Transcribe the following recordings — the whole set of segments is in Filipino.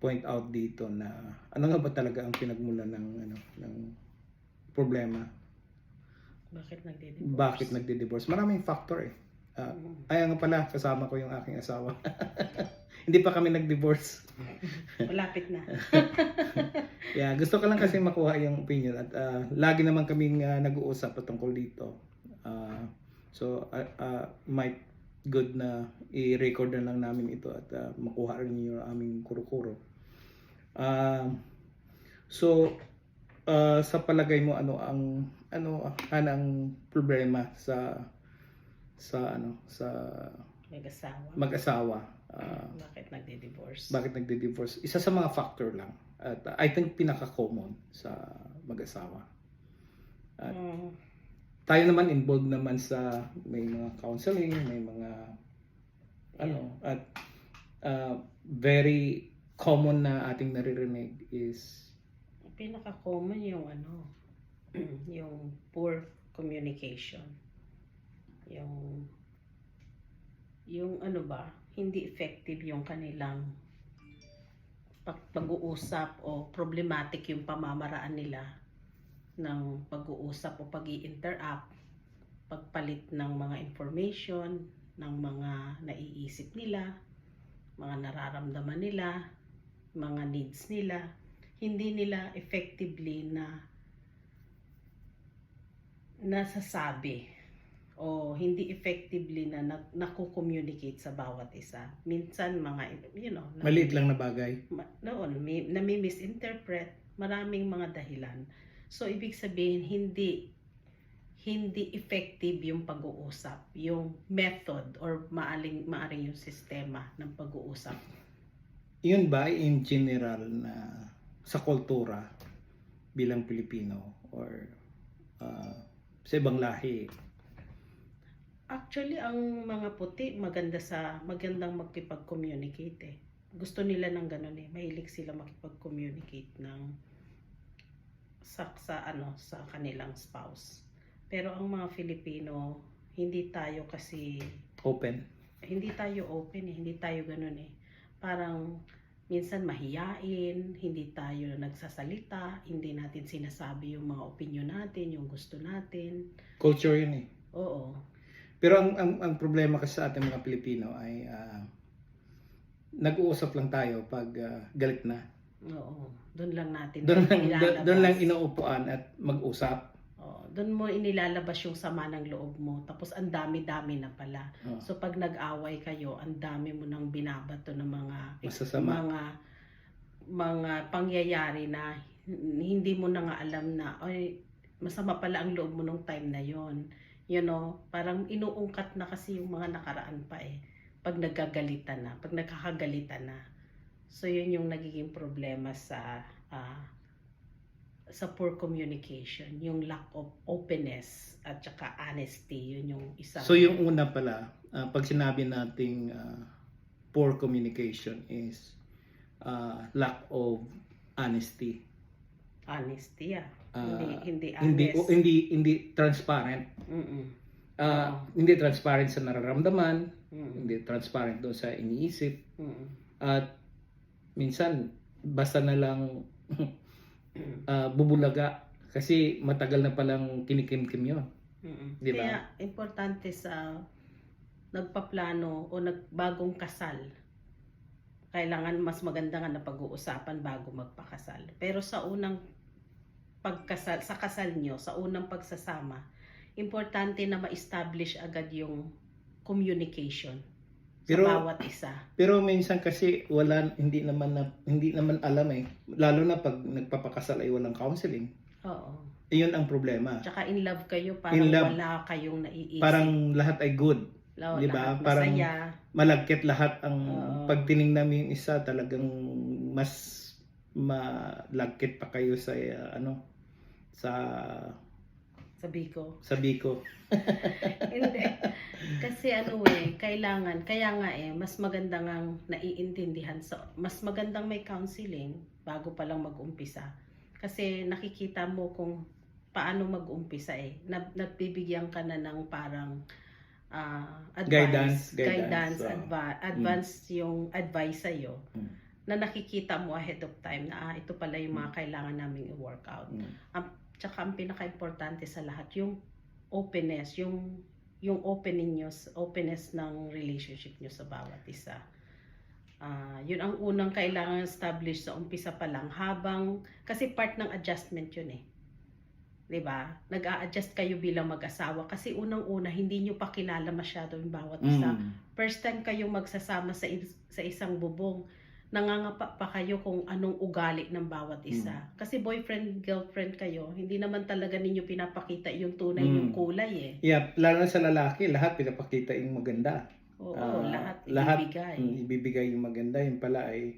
point out dito na ano nga ba talaga ang pinagmulan ng problema. Bakit nagdi-divorce? Maraming factor eh. Ay nga pala, kasama ko yung aking asawa. Hindi pa kami nag-divorce. Malapit na. Yeah, gusto ko lang kasi makuha yung opinion at lagi naman kaming nag-uusap patungkol dito. So might good na i-record na lang namin ito at makuha rin yung aming kuro-kuro. So sa palagay mo ano ang problema sa mag-asawa? Bakit nagdi-divorce? Bakit nagdi-divorce? Isa sa mga factor lang. At I think pinaka-common sa mag-asawa. At tayo naman involved naman sa may mga counseling, may mga at very common na ating naririnig is pinaka-common yung yung poor communication. Yung hindi effective yung kanilang pag-uusap o problematic yung pamamaraan nila ng pag-uusap o pag-i-interact, pagpalit ng mga information, ng mga naiisip nila, mga nararamdaman nila, mga needs nila, hindi nila effectively nasasabi o hindi effectively na naku-communicate sa bawat isa. Minsan maliit lang na bagay. Nami-misinterpret, maraming mga dahilan. So ibig sabihin hindi effective yung pag-uusap, yung method or maaring yung sistema ng pag-uusap. Yun ba in general na sa kultura bilang Pilipino or sa ibang lahi? Actually, ang mga puti magandang makipag-communicate eh. Gusto nila ng ganun eh. Mahilig sila makipag-communicate sa kanilang spouse. Pero ang mga Filipino, hindi tayo kasi open. Hindi tayo open eh. Hindi tayo ganun eh. Parang minsan mahiyain, hindi tayo nagsasalita, hindi natin sinasabi yung mga opinion natin, yung gusto natin. Culture yun eh. Oo. Pero ang problema kasi sa ating mga Pilipino ay nag-uusap lang tayo pag galit na. Oo. Doon lang natin doon lang inuupuan at mag-usap. Oo. Doon mo inilalabas yung sama ng loob mo. Tapos ang dami-dami na pala. So pag nag-away kayo, ang dami mo nang binabato ng mga pangyayari na hindi mo na nga alam na ay masama pala ang loob mo nung time na yon. Parang inuungkat na kasi yung mga nakaraan pa eh. Pag nagkakagalitan na. So yun yung nagiging problema sa poor communication, yung lack of openness at saka honesty, yun yung isa. So yung una pala, pag sinabi nating poor communication is lack of honesty. Honesty, hindi honest. Hindi transparent. Hindi transparent sa nararamdaman, hindi transparent doon sa iniisip. At minsan basta na lang bubulaga kasi matagal na palang kinikimkim yun. Di ba? Kaya importante sa nagpaplano o nagbagong kasal, kailangan mas maganda nga na pag-uusapan bago magpakasal. Pero sa unang pagkasal, sa kasal nyo, sa unang pagsasama, importante na ma-establish agad yung communication sa bawat isa. Pero minsan kasi hindi naman alam eh. Lalo na pag nagpapakasal ay walang counseling. Oo. Iyon ang problema. Tsaka in love kayo, parang wala kayong naiisip. Parang lahat ay good. Di ba? Parang malagkit lahat ang pag tiningnan mo yung isa, talagang mas malagkit pa kayo sa sa biko. Hindi. Kasi kailangan, kaya nga mas maganda ngang naiintindihan. Mas magandang may counseling bago pa lang mag-umpisa. Kasi nakikita mo kung paano mag-umpisa nagbibigyan ka na ng parang guidance. Advance yung advice sa'yo na nakikita mo ahead of time na ito pala yung mga kailangan naming i-work out. Tsaka ang pinaka-importante sa lahat, yung openness, yung openness ng relationship nyo sa bawat isa. Yun ang unang kailangan establish sa umpisa pa lang, kasi part ng adjustment yun eh. 'Di ba? Nag-a-adjust kayo bilang mag-asawa kasi unang-una hindi nyo pa kilala masyado yung bawat isa. First time kayong magsasama sa isang bubong, nangangapa pa kayo kung anong ugali ng bawat isa. Kasi boyfriend, girlfriend kayo, hindi naman talaga ninyo pinapakita yung tunay yung kulay eh. Yeah, lalo na sa lalaki, lahat pinapakita yung maganda. Oo, lahat ibibigay. Ibibigay yung maganda, yung pala ay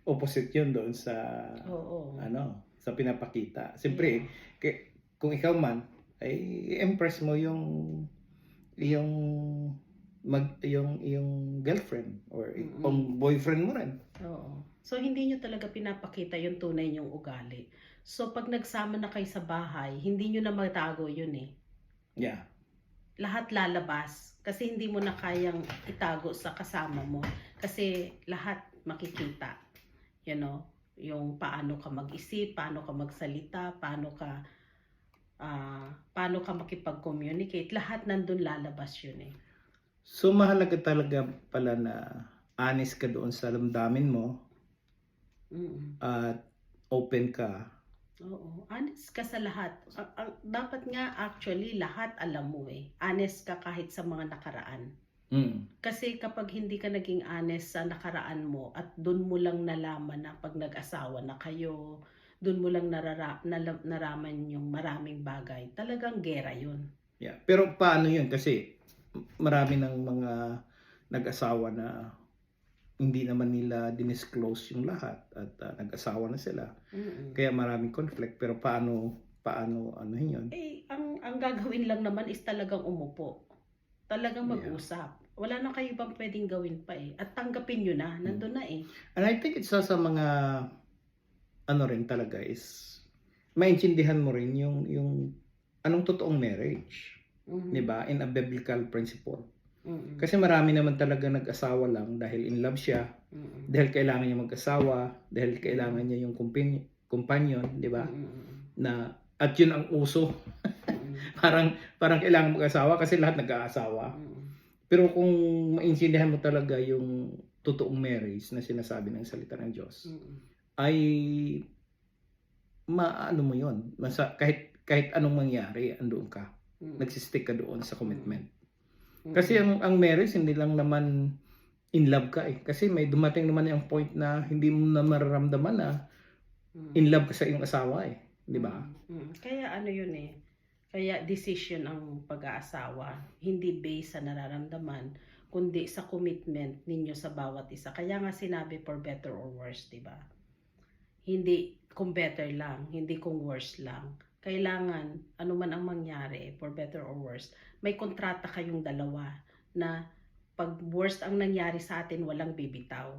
opposite yun doon sa sa pinapakita. Siyempre, kung ikaw man ay impress mo yung girlfriend or yung boyfriend mo rin. Oo. So hindi nyo talaga pinapakita yung tunay yung ugali. So pag nagsama na kayo sa bahay, hindi nyo na matago yun eh. Yeah. Lahat lalabas kasi hindi mo na kayang itago sa kasama mo kasi lahat makikita. You know, yung paano ka mag-isip, paano ka magsalita, paano ka makipag-communicate, lahat nandun lalabas yun eh. So mahalaga talaga pala na honest ka doon sa damdamin mo at open ka. Oo, honest ka sa lahat. Dapat nga actually lahat alam mo eh. Honest ka kahit sa mga nakaraan. Kasi kapag hindi ka naging honest sa nakaraan mo at doon mo lang nalaman na pag nag-asawa na kayo, doon mo lang naraman yung maraming bagay. Talagang gera yun. Yeah. Pero paano yun? Kasi marami ng mga nag-asawa na hindi naman nila dinisclose yung lahat at nag-asawa na sila. Kaya maraming conflict. Pero paano ano yun? Eh, ang gagawin lang naman is talagang umupo. Talagang mag-usap. Wala na kayo bang pwedeng gawin pa eh. At tanggapin nyo na. Nandun na eh. And I think it's sa mga ano rin talaga is maintindihan mo rin yung anong totoong marriage. 'Di ba? In a biblical principle. Kasi marami naman talaga nag-asawa lang dahil in love siya, dahil kailangan niya mag-asawa, dahil kailangan niya yung companion, 'di ba? Na at yun ang uso. parang kailangan mag-asawa kasi lahat nag-aasawa. Pero kung maintindihan mo talaga yung totoong marriage na sinasabi ng salita ng Diyos, ay maano mo yun. Kahit anong mangyari, andoon ka. Nagsistick ka doon sa commitment. Kasi ang marriage, hindi lang naman in love ka eh. Kasi may dumating naman yung point na hindi mo na mararamdaman na in love ka sa iyong asawa eh. Di ba? Kaya ano yun eh. Kaya decision ang pag-aasawa. Hindi based sa nararamdaman, kundi sa commitment ninyo sa bawat isa. Kaya nga sinabi for better or worse, di ba? Hindi kung better lang, hindi kung worse lang. Kailangan, ano man ang mangyari, for better or worse, may kontrata kayong dalawa na pag worst ang nangyari sa atin, walang bibitaw.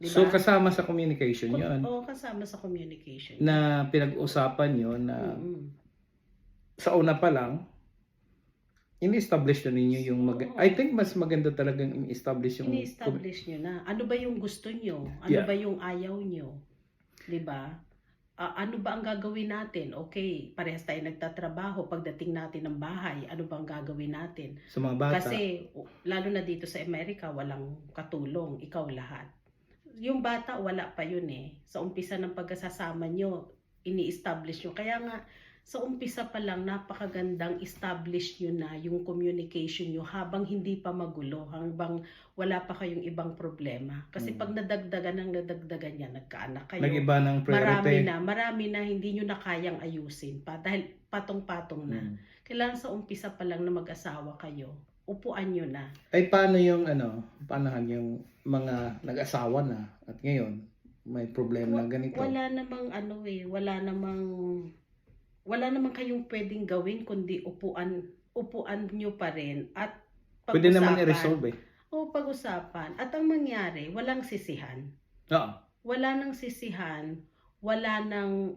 Diba? So kasama sa communication yun. Oo, kasama sa communication. Na pinag-usapan yun na sa una pa lang, in-establish na ninyo yung I think mas maganda talagang in-establish yung in-establish nyo na. Ano ba yung gusto nyo? Ano ba yung ayaw nyo? Diba? Ano ba ang gagawin natin? Okay, parehas tayo nagtatrabaho. Pagdating natin ng bahay, ano ba ang gagawin natin? Sa mga bata. Kasi, lalo na dito sa Amerika, walang katulong. Ikaw lahat. Yung bata, wala pa yun eh. Sa umpisa ng pagkasasama nyo, ini-establish nyo. Kaya nga, sa umpisa pa lang, napakagandang establish nyo na yung communication nyo habang hindi pa magulo, habang wala pa kayong ibang problema. Kasi pag nadagdagan yan, nagkaanak kayo, nag-iba ng priority. Marami na hindi nyo na kayang ayusin pa dahil patong-patong na. Kailangan sa umpisa pa lang na mag-asawa kayo, upuan nyo na. Ay paano yung yung mga nag-asawa na at ngayon may problema na ganito? Wala namang kayong pwedeng gawin kundi upuan nyo pa rin at pag-usapan. Pwede naman i-resolve eh. O pag-usapan. At ang mangyari, walang sisihan. Oo. Wala nang sisihan,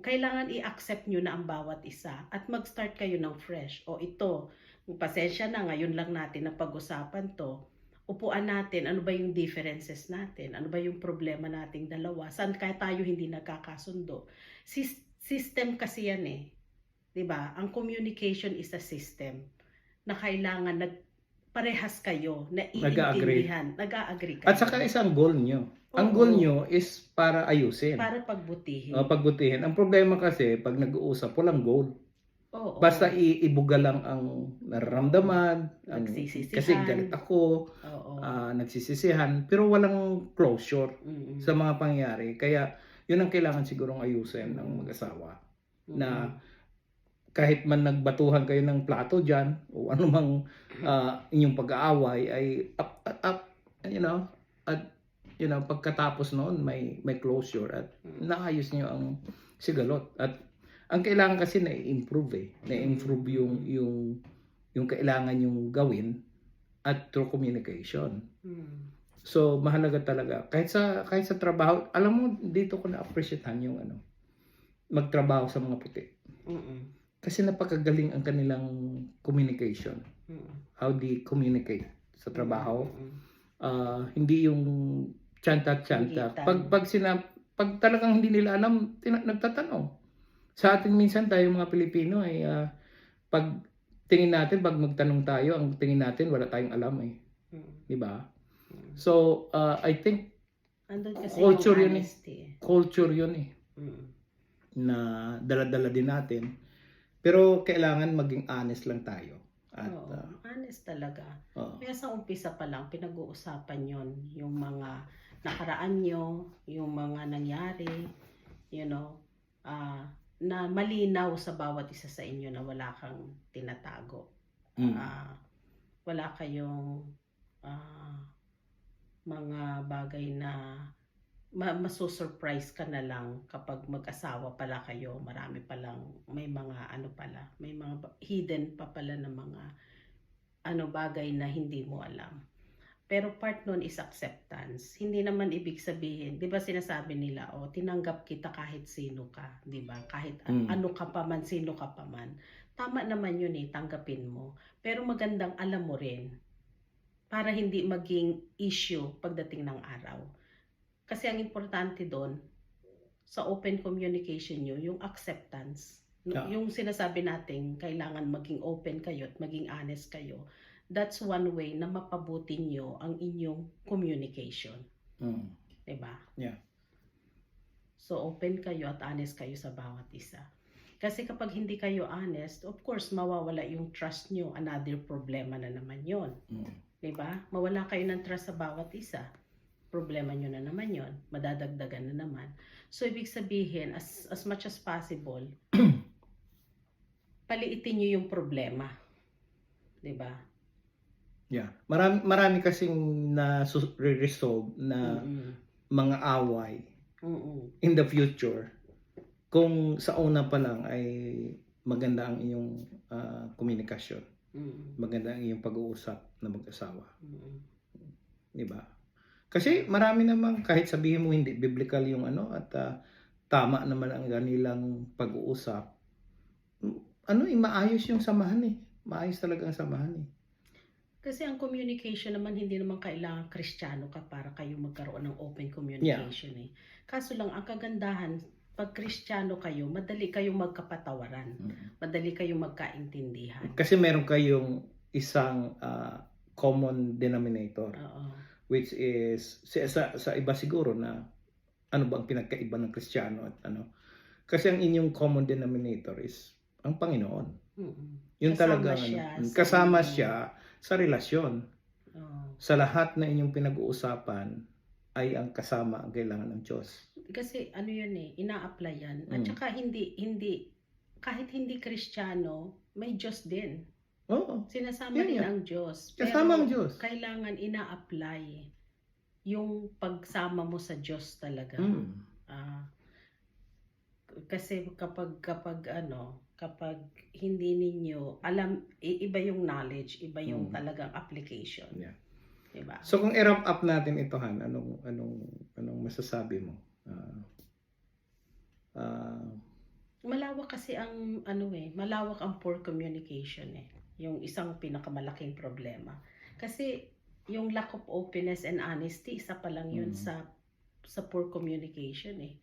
kailangan i-accept nyo na ang bawat isa at mag-start kayo ng fresh. O ito, pasensya na, ngayon lang natin na pag-usapan to. upuan natin, ano ba yung differences natin? Ano ba yung problema nating dalawa? Saan kaya tayo hindi nagkakasundo? System kasi yan eh. 'Di ba? Ang communication is a system na kailangan parehas kayo na Nag-a-agree. iintindihan, nag-a-agree kayo At saka isang goal nyo. Ang Oo. goal nyo is para ayusin. para pagbutihin. Pagbutihin. Ang problema kasi, pag nag-uusap, walang goal. Oo. Basta ibuga lang ang nararamdaman. Nagsisisihan. Kasi galit ako, Oo. nagsisisihan. Pero walang closure Mm-mm. sa mga pangyari. Kaya, yun ang kailangan sigurong ayusin ng mag-asawa. Na kahit man nagbatuhan kayo ng plato dyan, o anumang inyong pag-aaway, ay pagkatapos noon may closure at naayos nyo ang sigalot. At ang kailangan kasi na-improve yung kailangan yung gawin at through communication. So mahalaga talaga kahit sa trabaho, alam mo dito ko na-appreciatehan yung magtrabaho sa mga puti. Kasi napakagaling ang kanilang communication. How they communicate sa trabaho. Hindi yung chanta-chanta. Pag talagang hindi nila alam, nagtatanong. Sa atin minsan tayo mga Pilipino ay pag tingin natin, pag magtanong tayo, ang tingin natin wala tayong alam eh. Di ba? So, I think culture yun eh. Culture yun eh. Na dala-dala din natin. Pero kailangan maging honest lang tayo. At, honest talaga. Kaya sa umpisa pa lang, pinag-uusapan yon yung mga nakaraan nyo, yung mga nangyari, na malinaw sa bawat isa sa inyo na wala kang tinatago. Wala kayong mga bagay na masusurprise ka na lang kapag mag-asawa pala kayo, marami palang, may mga may mga hidden pa pala na mga bagay na hindi mo alam. Pero part nun is acceptance. Hindi naman ibig sabihin, 'di ba sinasabi nila, tinanggap kita kahit sino ka, 'di ba? Kahit ano ka pa man, sino ka pa man. Tama naman 'yun tanggapin mo. Pero magandang alam mo rin para hindi maging issue pagdating ng araw. Kasi ang importante doon sa open communication nyo, yung acceptance. Yung sinasabi natin, kailangan maging open kayo at maging honest kayo. That's one way na mapabuti nyo ang inyong communication. Diba? Yeah. So open kayo at honest kayo sa bawat isa. Kasi kapag hindi kayo honest, of course, mawawala yung trust nyo. Another problema na naman yon. Diba? Mawala kayo ng trust sa bawat isa. Problema nyo na naman yon, madadagdagan na naman. So ibig sabihin, as much as possible, paliitin nyo yung problema. 'Di ba? Yeah. Marami kasing na resolve na mga away in the future kung sa una pa lang ay maganda ang iyong komunikasyon. Maganda ang iyong pag-uusap na mag-asawa. 'Di ba? Kasi marami namang kahit sabihin mo hindi biblical yung at tama naman ang kanilang pag-uusap. Maayos yung samahan eh. Maayos talaga ang samahan eh. Kasi ang communication naman, hindi naman kailangan Kristiyano ka para kayo magkaroon ng open communication eh. Kaso lang, ang kagandahan, pag Kristiyano kayo, madali kayong magkapatawaran. Madali kayong magkaintindihan. Kasi meron kayong isang common denominator. Which is sa iba siguro na ano ba ang pinagkaiba ng Kristiyano at kasi ang inyong common denominator is ang Panginoon. Yun talaga kasama siya sa relasyon. Sa lahat na inyong pinag-uusapan ay ang kasama ang kailangan ng Diyos. Kasi yun ina-apply yan. At saka hindi kahit hindi Kristiyano, may Diyos din. Oo. Sinasama din ang Diyos. Kasama ang Diyos. Kailangan ina-apply yung pagsama mo sa Diyos talaga. Kasi kapag hindi ninyo alam, iba yung knowledge, iba yung talagang application. Yeah. Diba? So kung i-wrap up natin ito, Han, anong masasabi mo? Malawak kasi ang malawak ang poor communication eh. Yung isang pinakamalaking problema. Kasi yung lack of openness and honesty, isa pa lang yun Mm. sa poor communication eh.